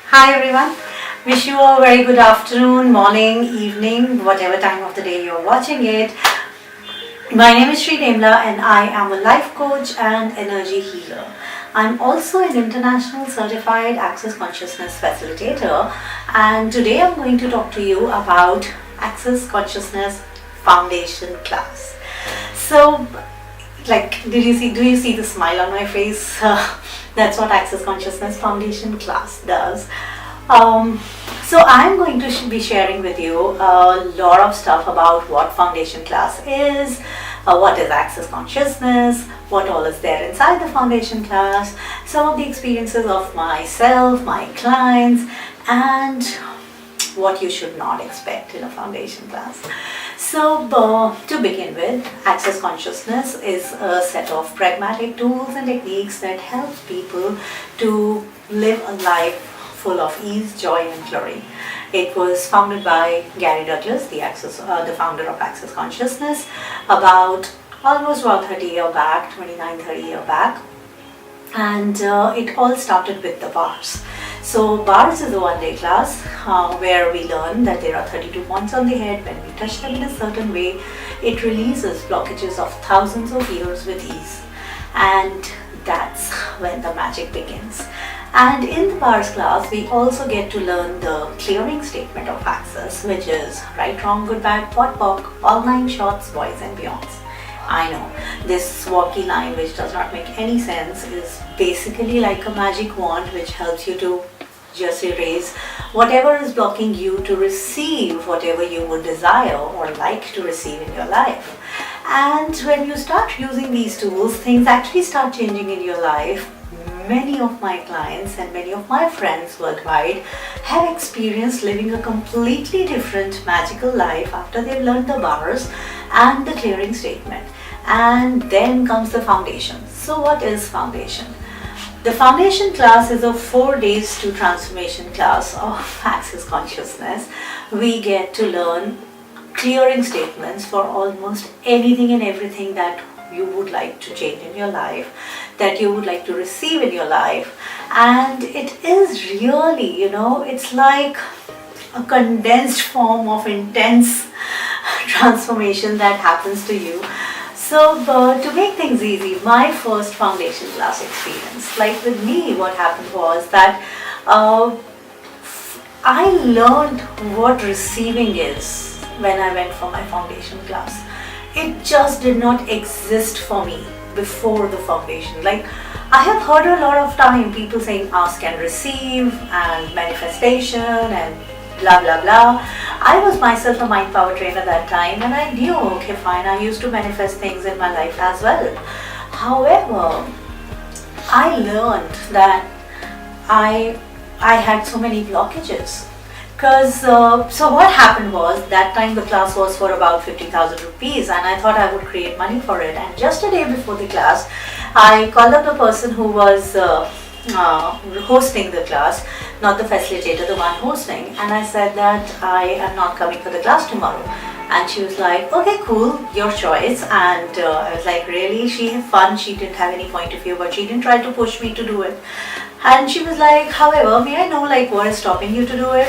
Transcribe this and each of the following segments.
Hi everyone. Wish you a very good afternoon, morning, evening, whatever time of the day you're watching it. My name is Shree Dembla and I am a life coach and energy healer. I'm also an international certified access consciousness facilitator, and today I'm going to talk to you about access consciousness foundation class. So, do you see the smile on my face? That's what Access Consciousness Foundation class does. Um, so I'm going to be sharing with you a lot of stuff about what foundation class is, what is access consciousness, what all is there inside the foundation class, some of the experiences of myself, my clients, and what you should not expect in a foundation class. So to begin with, access consciousness is a set of pragmatic tools and techniques that help people to live a life full of ease, joy and glory. It was founded by Gary Douglas, the founder of Access Consciousness, about 30 years back, 30 years back. And it all started with the bars. So bars is a one-day class where we learn that there are 32 points on the head. When we touch them in a certain way, it releases blockages of thousands of years with ease. And that's when the magic begins. And in the bars class, we also get to learn the clearing statement of access, which is right, wrong, good, bad, pot, pock, all 9 shots, boys and beyonds. I know, this walkie line which does not make any sense is basically like a magic wand which helps you to just erase whatever is blocking you to receive whatever you would desire or like to receive in your life. And when you start using these tools, things actually start changing in your life. Many of my clients and many of my friends worldwide have experienced living a completely different magical life after they've learned the bars and the clearing statement. And then comes the foundation. So what is foundation? The foundation class is a 4 days to transformation class of access consciousness. We get to learn clearing statements for almost anything and everything that you would like to change in your life, that you would like to receive in your life. And it is really, it's like a condensed form of intense transformation that happens to you. So to make things easy, my first foundation class experience, like with me, what happened was that I learned what receiving is when I went for my foundation class. It just did not exist for me before the foundation. Like, I have heard a lot of time people saying ask and receive and manifestation and blah blah blah. I was myself a mind power trainer that time, and I knew, okay fine, I used to manifest things in my life as well. However, I learned that I had so many blockages. Because so what happened was, that time the class was for about 50,000 rupees, and I thought I would create money for it. And just a day before the class, I called up the person who was hosting the class, not the facilitator, the one hosting, and I said that I am not coming for the class tomorrow. And she was like, okay, cool, your choice. And I was like, really? She had fun, she didn't have any point of view, but she didn't try to push me to do it. And she was like, however, may I know like what is stopping you to do it?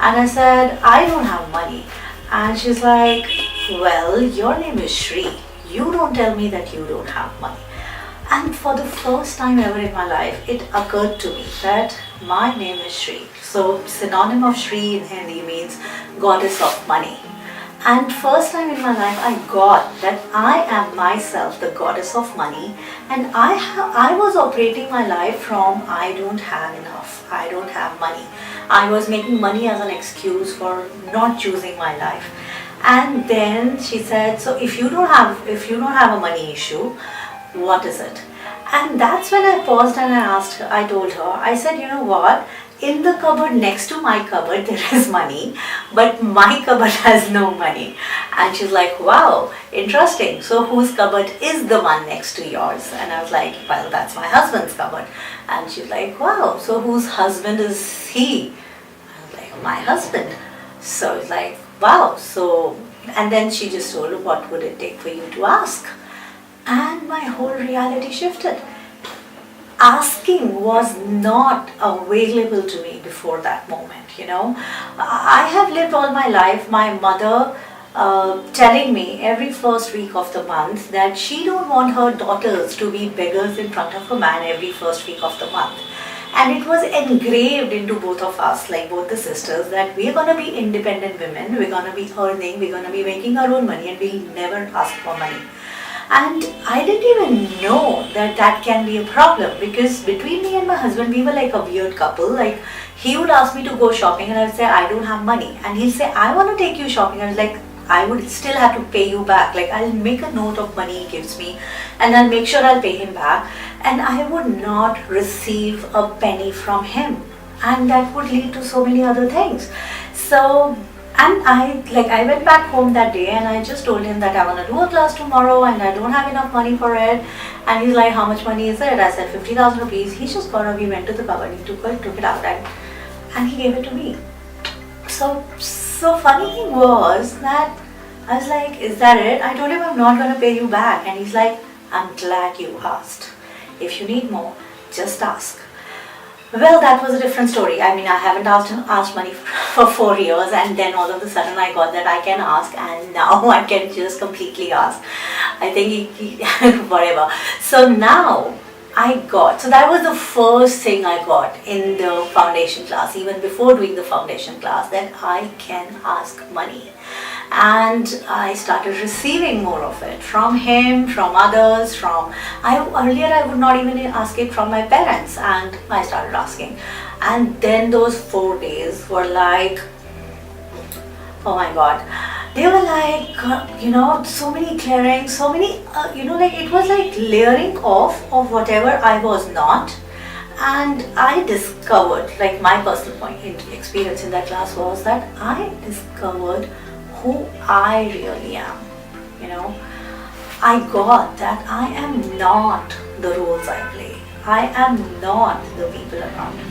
And I said, I don't have money. And she's like, well, your name is Shree, you don't tell me that you don't have money. And for the first time ever in my life, it occurred to me that my name is Shree. So synonym of Shree in Hindi means goddess of money. And first time in my life, I got that I am myself the goddess of money, and I was operating my life from I don't have enough, I don't have money. I was making money as an excuse for not choosing my life. And then she said, so if you don't have a money issue, what is it? And that's when I paused and I told her, I said, you know what? In the cupboard next to my cupboard there is money, but my cupboard has no money. And she's like, wow, interesting. So whose cupboard is the one next to yours? And I was like, well, that's my husband's cupboard. And she's like, wow, so whose husband is he? I was like, my husband. So it's like, wow. So, and then she just told her, what would it take for you to ask? And my whole reality shifted. asking was not available to me before that moment, you know. I have lived all my life, my mother telling me every first week of the month that she don't want her daughters to be beggars in front of a man every first week of the month. And it was engraved into both of us, like both the sisters, that we're going to be independent women, we're going to be earning, we're going to be making our own money, and we'll never ask for money. And I didn't even know that that can be a problem, because between me and my husband, we were like a weird couple. Like, he would ask me to go shopping and I would say, I don't have money. And he'll say, I want to take you shopping. I was like, I would still have to pay you back. Like, I'll make a note of money he gives me and I'll make sure I'll pay him back. And I would not receive a penny from him. And that would lead to so many other things. So, and I went back home that day and I just told him that I want to do a class tomorrow and I don't have enough money for it. And he's like, how much money is it? I said 50,000 rupees. He just got up, we went to the cupboard, he took it out and he gave it to me. So funny thing was that I was like, is that it? I told him I'm not going to pay you back. And he's like, I'm glad you asked. If you need more, just ask. Well, that was a different story. I mean, I haven't asked money for 4 years, and then all of a sudden I got that I can ask, and now I can just completely ask. I think whatever. So now so that was the first thing I got in the foundation class, even before doing the foundation class, that I can ask money. And I started receiving more of it from him, from others, earlier I would not even ask it from my parents, and I started asking. And then those 4 days were like, oh my God, they were like, so many clearings, so many, like it was like layering off of whatever I was not. And I discovered, like my personal experience in that class was that I discovered who I really am. I got that I am not the roles I play. I am not the people around me.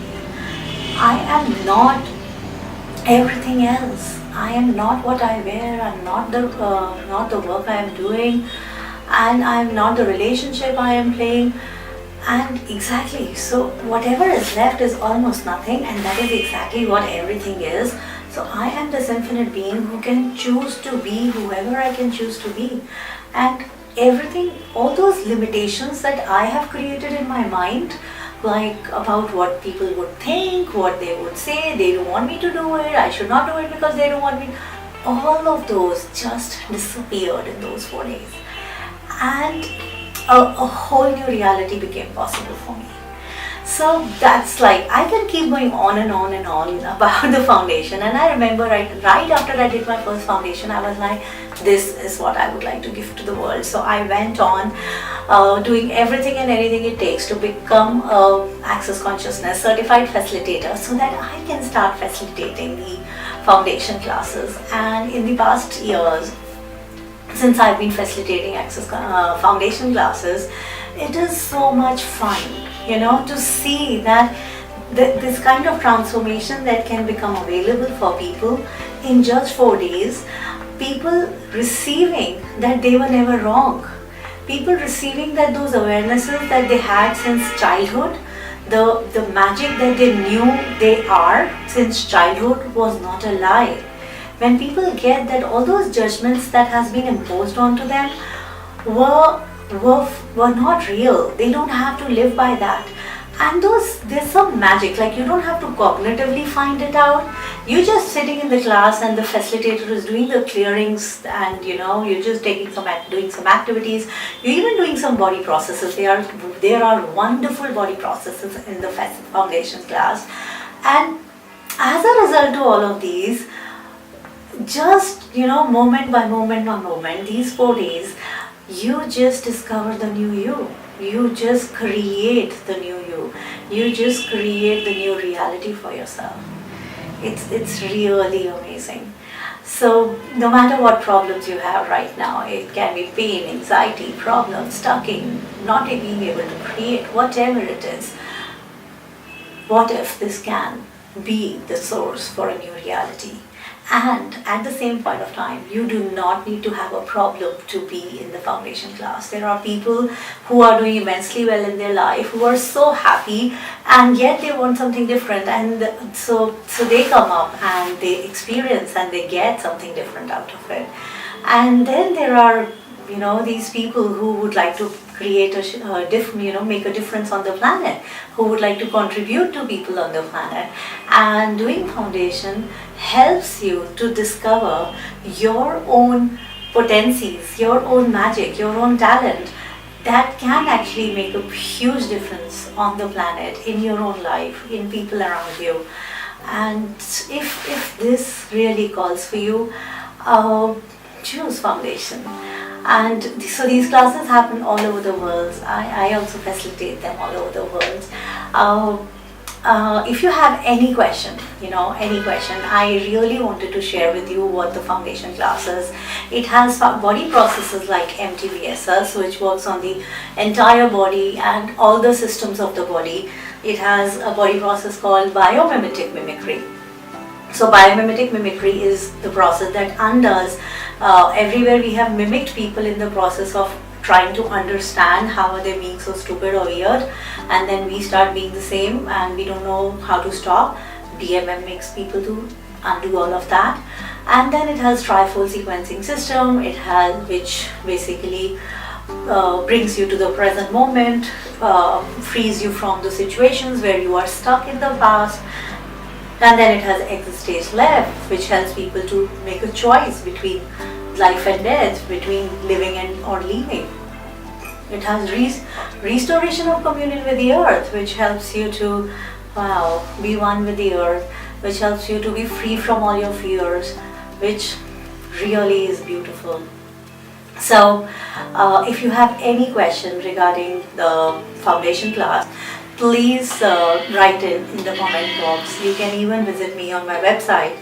I am not everything else. I am not what I wear. I'm not the work I am doing, and I'm not the relationship I am playing. And exactly, so whatever is left is almost nothing, and that is exactly what everything is. So I am this infinite being who can choose to be whoever I can choose to be. And everything, all those limitations that I have created in my mind, like about what people would think, what they would say, they don't want me to do it, I should not do it because they don't want me, all of those just disappeared in those 4 days. And a whole new reality became possible for me. So that's like, I can keep going on and on and on about the foundation. And I remember right after I did my first foundation, I was like, this is what I would like to give to the world. So I went on doing everything and anything it takes to become Access Consciousness Certified Facilitator, so that I can start facilitating the foundation classes. And in the past years, since I've been facilitating Access Foundation classes, it is so much fun, to see that this kind of transformation that can become available for people in just 4 days. People receiving that they were never wrong. People receiving that those awarenesses that they had since childhood, the magic that they knew they are since childhood was not a lie. When people get that all those judgments that has been imposed onto them were not real. They don't have to live by that. And there's some magic, like you don't have to cognitively find it out. You're just sitting in the class and the facilitator is doing the clearings, and you're just doing some activities. You're even doing some body processes. There are wonderful body processes in the foundation class. And as a result of all of these, just moment by moment, these 4 days, you just discover the new you. You just create the new you. You just create the new reality for yourself. It's really amazing. So no matter what problems you have right now, it can be pain, anxiety, problems, stucking, not being able to create, whatever it is. What if this can be the source for a new reality? And at the same point of time, you do not need to have a problem to be in the foundation class. There are people who are doing immensely well in their life, who are so happy, and yet they want something different. And so they come up and they experience and they get something different out of it. And then there are, these people who would like to create make a difference on the planet, who would like to contribute to people on the planet. And doing foundation helps you to discover your own potencies, your own magic, your own talent that can actually make a huge difference on the planet, in your own life, in people around you. And if this really calls for you, choose foundation. And so these classes happen all over the world. I also facilitate them all over the world. If you have any question, I really wanted to share with you what the foundation class is. It has body processes like MTBSS, which works on the entire body and all the systems of the body. It has a body process called biomimetic mimicry. So biomimetic mimicry is the process that undoes everywhere we have mimicked people in the process of trying to understand how are they being so stupid or weird, and then we start being the same and we don't know how to stop. BMM makes people to undo all of that. And then it has trifold sequencing system, which basically brings you to the present moment, frees you from the situations where you are stuck in the past. And then it has exit stage left, which helps people to make a choice between life and death, between living or leaving. It has restoration of communion with the earth, which helps you to be one with the earth, which helps you to be free from all your fears, which really is beautiful. So if you have any question regarding the foundation class, please write in the comment box. You can even visit me on my website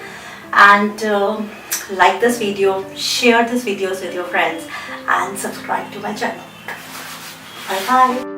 and like this video, share this videos with your friends, and subscribe to my channel. Bye bye.